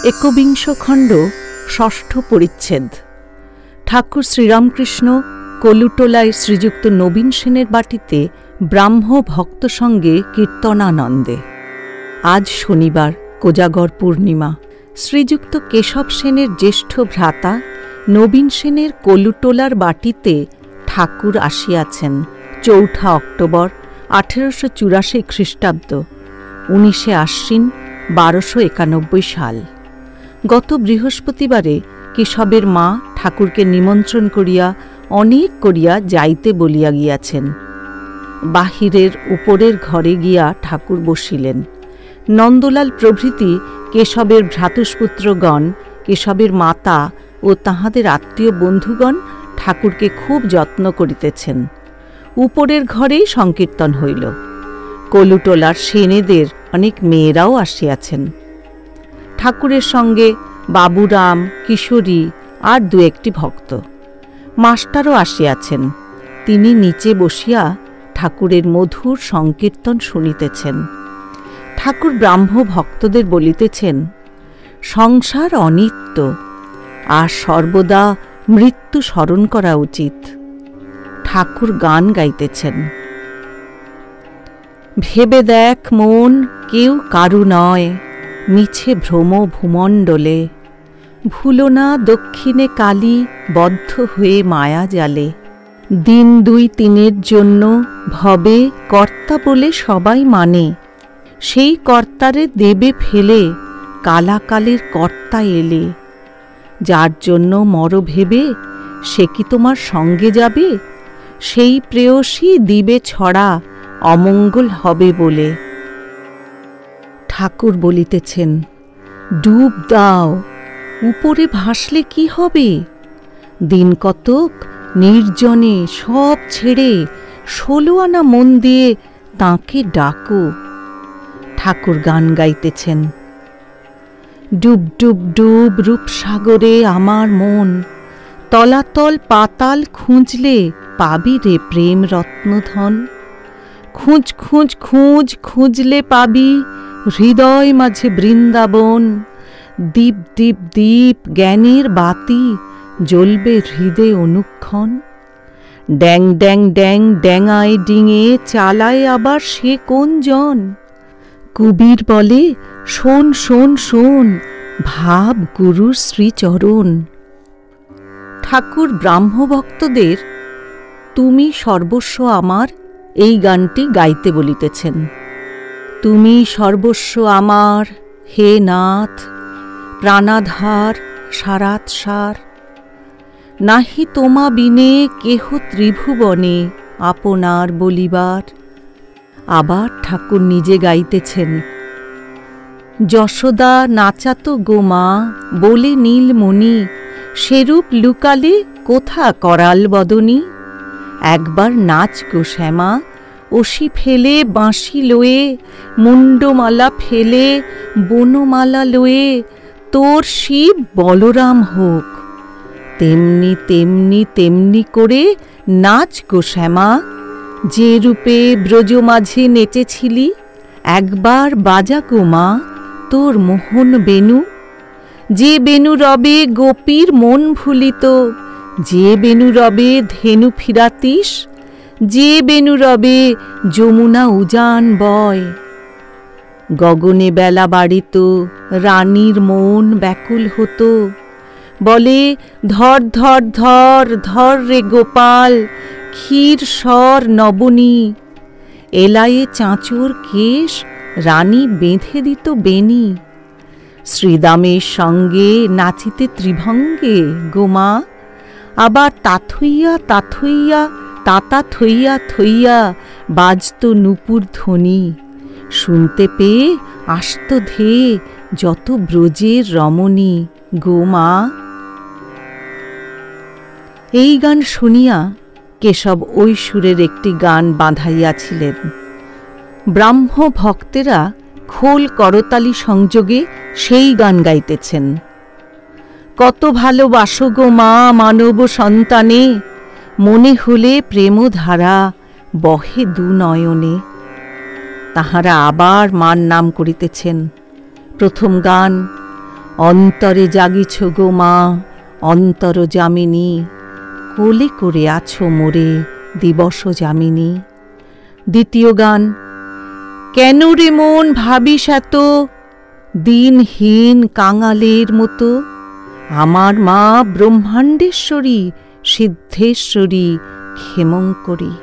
একবিংশ খণ্ড, ষষ্ঠ পরিচ্ছেদ। ঠাকুর শ্রীরামকৃষ্ণ কলুটোলায় শ্রীযুক্ত নবীন সেনের বাটিতে ব্রাহ্ম ভক্ত সঙ্গে কীর্তনানন্দে। আজ শনিবার, কোজাগর পূর্ণিমা। শ্রীযুক্ত কেশব সেনের জ্যেষ্ঠ ভ্রাতা নবীন সেনের কলুটোলার বাটিতে ঠাকুর আসিয়াছেন ৪ঠা অক্টোবর ১৮৮৪ খ্রিস্টাব্দ, ১৯ আশ্বিন ১২৯১ সাল। গত বৃহস্পতিবারে কেশবের মা ঠাকুরকে নিমন্ত্রণ করিয়া অনেক করিয়া যাইতে বলিয়া গিয়াছেন। বাহিরের উপরের ঘরে গিয়া ঠাকুর বসিলেন। নন্দলাল প্রভৃতি কেশবের ভ্রাতুষ্পুত্রগণ, কেশবের মাতা ও তাহাদের আত্মীয় বন্ধুগণ ঠাকুরকে খুব যত্ন করিতেছেন। উপরের ঘরেই সংকীর্তন হইল। কলুটোলার সেনেদের অনেক মেয়েরাও আসিয়াছেন। ঠাকুরের সঙ্গে বাবুরাম, কিশোরী আর দু একটি ভক্ত। মাস্টারও আসিয়াছেন। তিনি নিচে বসিয়া ঠাকুরের মধুর সংকীর্তন শুনিতেছেন। ঠাকুর ব্রাহ্ম ভক্তদের বলিতেছেন, সংসার অনিত্য, আর সর্বদা মৃত্যু স্মরণ করা উচিত। ঠাকুর গান গাইতেছেন। ভেবে দেখ মন, কেউ কারু নয়, মিছে ভ্রম ভূমণ্ডলে। ভুলো না দক্ষিণে কালী, বদ্ধ হয়ে মায়া জালে। দিন দুই তিনের জন্য ভবে কর্তা বলে সবাই মানে। সেই কর্তারে দেবে ফেলে, কালাকালের কর্তা এলে। যার জন্য মর ভেবে, সে কি তোমার সঙ্গে যাবে? সেই প্রেয়সী দিবে ছড়া, অমঙ্গল হবে বলে। ঠাকুর বলিতেছেন, ডুব দাও, উপরে ভাসলে কি হবে? দিন কতক নির্জনে সব ছেড়ে ১৬ আনা মন দিয়ে তাঁকে ডাকো। ঠাকুর গান গাইতেছেন। ডুব ডুব ডুব রূপসাগরে আমার মন, তলাতল পাতাল খুঁজলে পাবি রে প্রেম রত্নধন। খুঁজ খুঁজ খুঁজ খুঁজলে পাবি, হৃদয় মাঝে বৃন্দাবন। দীপ দীপ দীপ জ্ঞানের বাতি, জ্বলবে হৃদে অনুক্ষণ। ড্যাং ড্যাং ড্যাং ড্যাঙায় ডিঙে, চালায় আবার সে কোন জন? কবির বলে, শোন শোন শোন, ভাব গুরুর শ্রীচরণ। ঠাকুর ব্রাহ্মভক্তদের তুমি সর্বস্ব আমার এই গানটি গাইতে বলিতেছেন। তুমি সর্বস্ব আমার, হে নাথ, প্রাণাধার সারাৎসার। নাহি তোমা বিনে কেহ ত্রিভুবনে, আপনার বলিবার। আবার ঠাকুর নিজে গাইতেছেন। যশোদা নাচাত গোমা, বলে নীলমণি, সেরূপ লুকালে কোথা করাল বদনী। একবার নাচ গো শ্যামা, অসি ফেলে বাঁশি লয়ে, মুন্ডমালা ফেলে বনমালা লয়ে, তোর শিব বলরাম হোক। তেমনি তেমনি তেমনি করে নাচ গো শ্যামা, যে রূপে ব্রজ মাঝে নেচেছিলি। একবার বাজা গো মা তোর মোহন বেনু। যে বেনু রবে গোপীর মন ভুলিত, যে বেনু রবে ধেনু ফিরাতিস, যে বেনু রবে যমুনা উজান বয়। গগনে বেলা বাড়িত, রানীর মন ব্যাকুল হতো। বলে, ধর ধর ধর ধর রে গোপাল, ক্ষীর স্বর নবনী। এলায়ে চাঁচোর কেশ, রানী বেঁধে দিত বেনি। শ্রীদামের সঙ্গে নাচিতে ত্রিভঙ্গে গোমা। আবার তাথইয়া তাথইয়া তাতা থইয়া থইয়া বাজত নূপুর ধ্বনি। শুনতে পেয়ে আসত ধেয়ে যত ব্রজের রমণী গোমা। এই গান শুনিয়া কেশব ওই সুরের একটি গান বাঁধাইয়াছিলেন। ব্রাহ্ম ভক্তেরা খোল করতালি সংযোগে সেই গান গাইতেছেন। কত ভালোবাসো গো মা মানব সন্তানে, মনে হলে প্রেমধারা বহে দু নয়নে। তাহারা আবার মার নাম করিতেছেন। প্রথম গান, অন্তরে জাগিছ গো মা অন্তর যামিনী, কোলে করে আছো মোরে দিবস যামিনী। দ্বিতীয় গান। কেন রে মন ভাবিস এত দিনহীন কাঙালের মতো, আমার মা ব্রহ্মাণ্ডেশ্বরী সিদ্ধেশ্বরী ক্ষেমঙ্করী।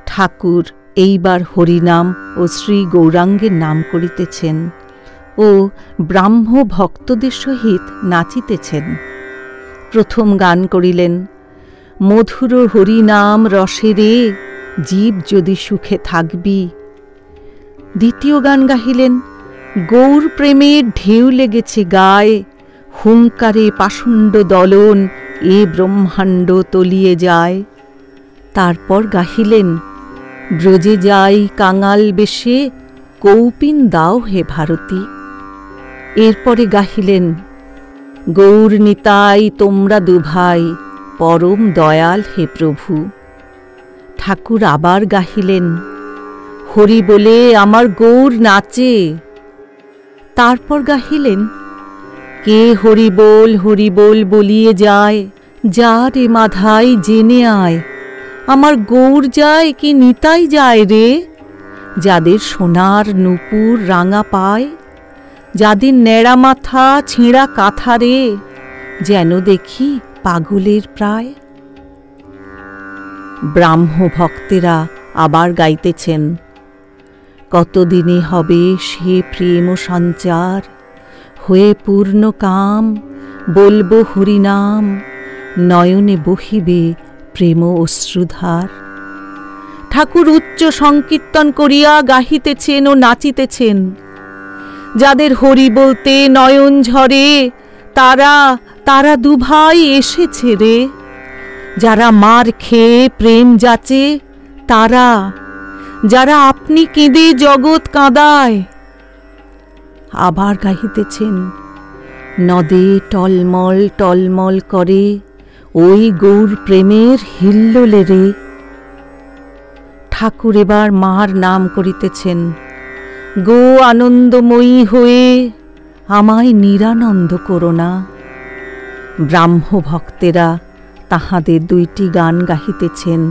ঠাকুর এইবার হরিনাম ও শ্রী গৌরাঙ্গের নাম করিতেছেন ও ব্রাহ্ম ভক্তদের সহিত নাচিতেছেন। প্রথম গান করিলেন, মধুর হরিনাম রসেরে জীব যদি সুখে থাকবি। দ্বিতীয় গান গাহিলেন, গৌর প্রেমের ঢেউ লেগেছে গায়ে, হুঙ্কারে পাষণ্ড দলন এ ব্রহ্মাণ্ড তলিয়ে যায়। তারপর গাহিলেন, ব্রজে যাই কাঙাল বেশে কৌপিন দাও হে ভারতী। এরপরে গাহিলেন, গৌর নিতাই তোমরা দুভাই পরম দয়াল হে প্রভু। ঠাকুর আবার গাহিলেন, হরি বলে আমার গৌর নাচে। তারপর গাহিলেন, কে হরি বল বলিয়ে যায়, যা রে মাধাই জেনে আয়, আমার গৌর যায় কি নিতাই যায় রে। যাদের সোনার নূপুর রাঙা পায়, যাদের ন্যাড়া মাথা ছেঁড়া কাঁথা রে, যেন দেখি পাগলের প্রায়। ব্রাহ্ম ভক্তেরা আবার গাইতেছেন, কতদিনে হবে সে প্রেম সঞ্চার, হয়ে পূর্ণ কাম বলবো হরিনাম, নয়নে বহিবে প্রেম অশ্রুধার। ঠাকুর উচ্চ সংকীর্তন করিয়া গাহিতেছেন ও নাচিতেছেন। যাদের হরি বলতে নয়ন ঝরে, তারা তারা দুভাই এসেছে রে। যারা মার খেয়ে প্রেম যাচে, তারা যারা আপনি কেঁদে জগৎ কাঁদায়। আবার গাহিতেছেন, নদে টলমল টলমল করে ওই গৌর প্রেমের হিল্লোলে রে। ঠাকুর এবার মার নাম করিতেছেন, গো আনন্দময়ী হয়ে আমায় নিরানন্দ করো না। ব্রাহ্ম ভক্তেরা তাহাদের দুইটি গান গাহিতেছেন।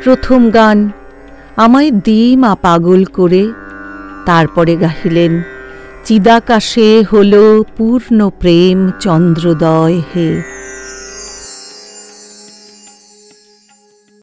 প্রথম গান, আমায় দে মা পাগল করে। তারপরে গাহিলেন, চিদাকাশে হল পূর্ণ প্রেম চন্দ্রোদয় হে।